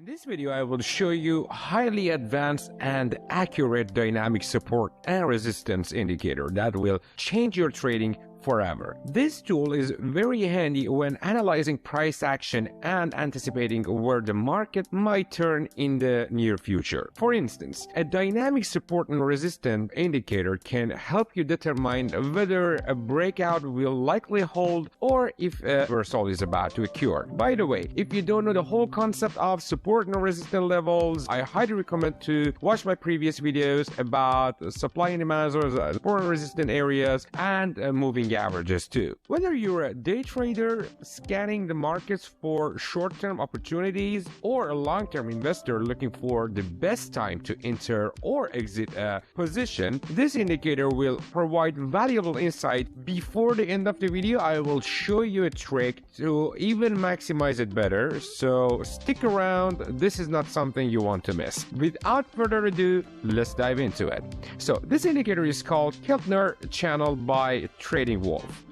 In this video, I will show you highly advanced and accurate dynamic support and resistance indicator that will change your trading forever. This tool is very handy when analyzing price action and anticipating where the market might turn in the near future. For instance, a dynamic support and resistance indicator can help you determine whether a breakout will likely hold or if a reversal is about to occur. By the way, if you don't know the whole concept of support and resistance levels, I highly recommend to watch my previous videos about supply and demand, support and resistance areas, and moving averages too. Whether you're a day trader scanning the markets for short-term opportunities or a long-term investor looking for the best time to enter or exit a position, this indicator will provide valuable insight. Before the end of the video, I will show you a trick to even maximize it better, so stick around. This is not something you want to miss. Without further ado, let's dive into it. So this indicator is called Keltner Channel by TradingView.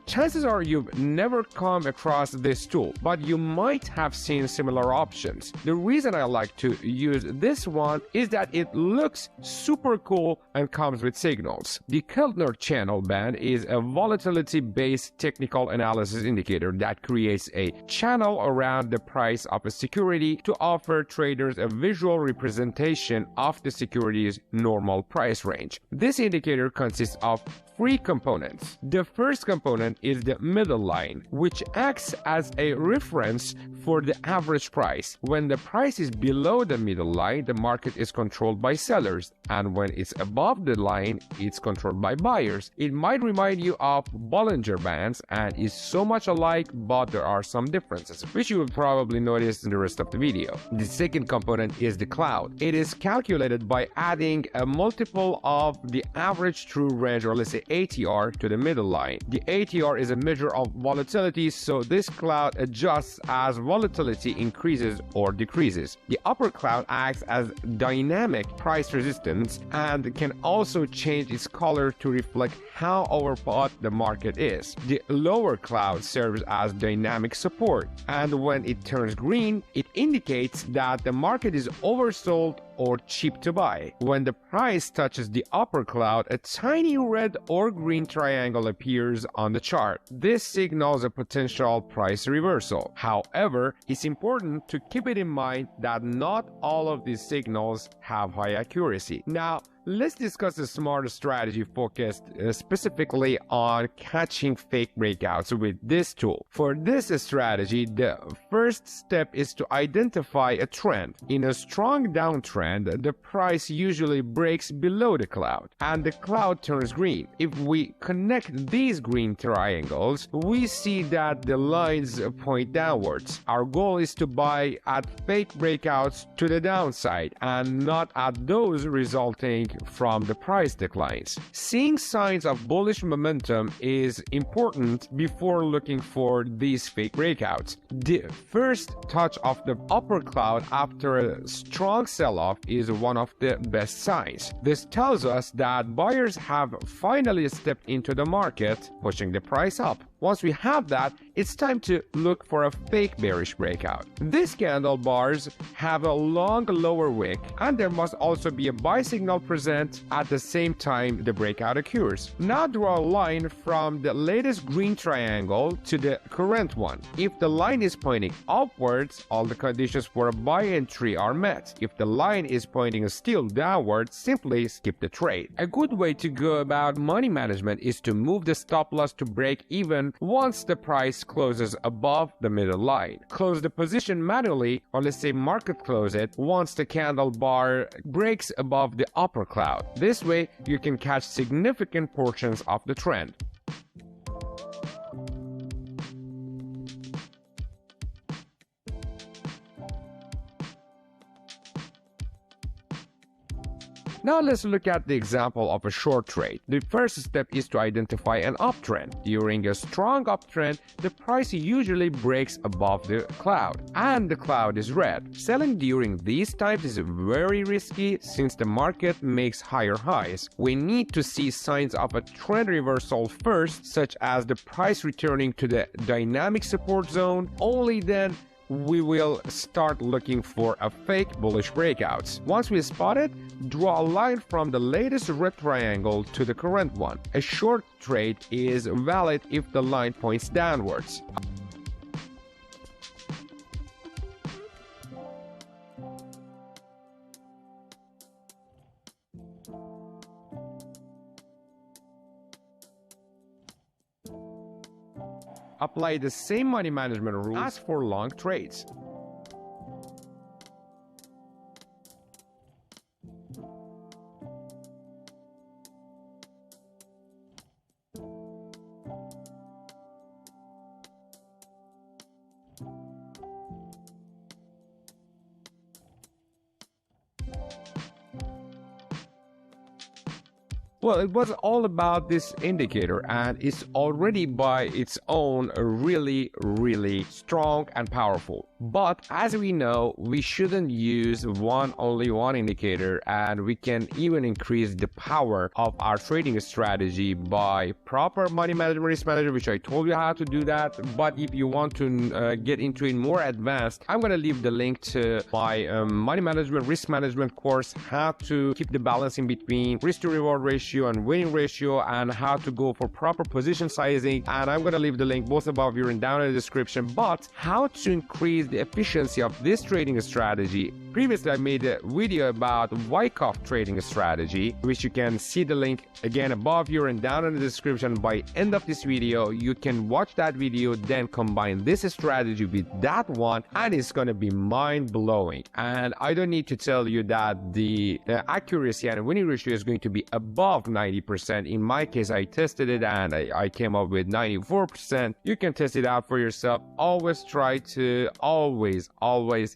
Chances are you've never come across this tool, but you might have seen similar options. The reason I like to use this one is that it looks super cool and comes with signals. The Keltner Channel band is a volatility-based technical analysis indicator that creates a channel around the price of a security to offer traders a visual representation of the security's normal price range. This indicator consists of three components. The first component is the middle line, which acts as a reference for the average price. When the price is below the middle line, the market is controlled by sellers, and when it's above the line, it's controlled by buyers. It might remind you of Bollinger Bands and is so much alike, but there are some differences, which you will probably notice in the rest of the video. The second component is the cloud. It is calculated by adding a multiple of the average true range, or let's say ATR, to the middle line. The ATR is a measure of volatility, so this cloud adjusts as volatility increases or decreases. The upper cloud acts as dynamic price resistance and can also change its color to reflect how overbought the market is. The lower cloud serves as dynamic support, and when it turns green, it indicates that the market is oversold or cheap to buy. When the price touches the upper cloud, a tiny red or green triangle appears on the chart. This signals a potential price reversal. However, it's important to keep it in mind that not all of these signals have high accuracy. Now, let's discuss a smarter strategy focused specifically on catching fake breakouts with this tool. For this strategy, the first step is to identify a trend. In a strong downtrend, the price usually breaks below the cloud and the cloud turns green. If we connect these green triangles, we see that the lines point downwards. Our goal is to buy at fake breakouts to the downside and not at those resulting from the price declines. Seeing signs of bullish momentum is important before looking for these fake breakouts. The first touch of the upper cloud after a strong sell-off is one of the best signs. This tells us that buyers have finally stepped into the market, pushing the price up. Once we have that, it's time to look for a fake bearish breakout. These candle bars have a long lower wick, and there must also be a buy signal present at the same time the breakout occurs. Now draw a line from the latest green triangle to the current one. If the line is pointing upwards, all the conditions for a buy entry are met. If the line is pointing still downwards, simply skip the trade. A good way to go about money management is to move the stop loss to break even once the price closes above the middle line. Close the position manually, or let's say market close it, once the candle bar breaks above the upper cloud. This way, you can catch significant portions of the trend. Now let's look at the example of a short trade. The first step is to identify an uptrend. During a strong uptrend, the price usually breaks above the cloud, and the cloud is red. Selling during these times is very risky since the market makes higher highs. We need to see signs of a trend reversal first, such as the price returning to the dynamic support zone. Only then we will start looking for a fake bullish breakouts. Once we spot it, draw a line from the latest red triangle to the current one. A short trade is valid if the line points downwards. Apply the same money management rules as for long trades. Well, it was all about this indicator, and it's already by its own really strong and powerful. But as we know, we shouldn't use only one indicator, and we can even increase the power of our trading strategy by proper money management, risk management, which I told you how to do that. But if you want to get into it more advanced, I'm going to leave the link to my money management, risk management course, how to keep the balance in between risk to reward ratio and winning ratio, and how to go for proper position sizing. And I'm going to leave the link both above here and down in the description. But how to increase the efficiency of this trading strategy. Previously, I made a video about Wyckoff trading strategy, which you can see the link again above here and down in the description. By end of this video, you can watch that video, then combine this strategy with that one, and it's going to be mind-blowing. And I don't need to tell you that the accuracy and winning ratio is going to be above 90%. In my case, I tested it and I came up with 94%. You can test it out for yourself. Always try to always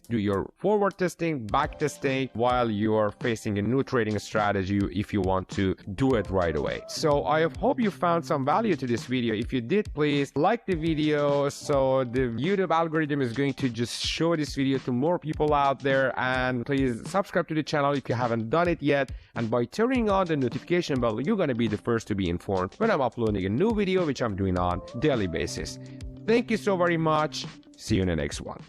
do your forward testing, back testing while you are facing a new trading strategy if you want to do it right away. So I hope you found some value to this video. If you did, please like the video so the YouTube algorithm is going to just show this video to more people out there. And please subscribe to the channel if you haven't done it yet. And by turning on the notification bell, you're going to be the first to be informed when I'm uploading a new video, which I'm doing on daily basis. Thank you so very much. See you in the next one.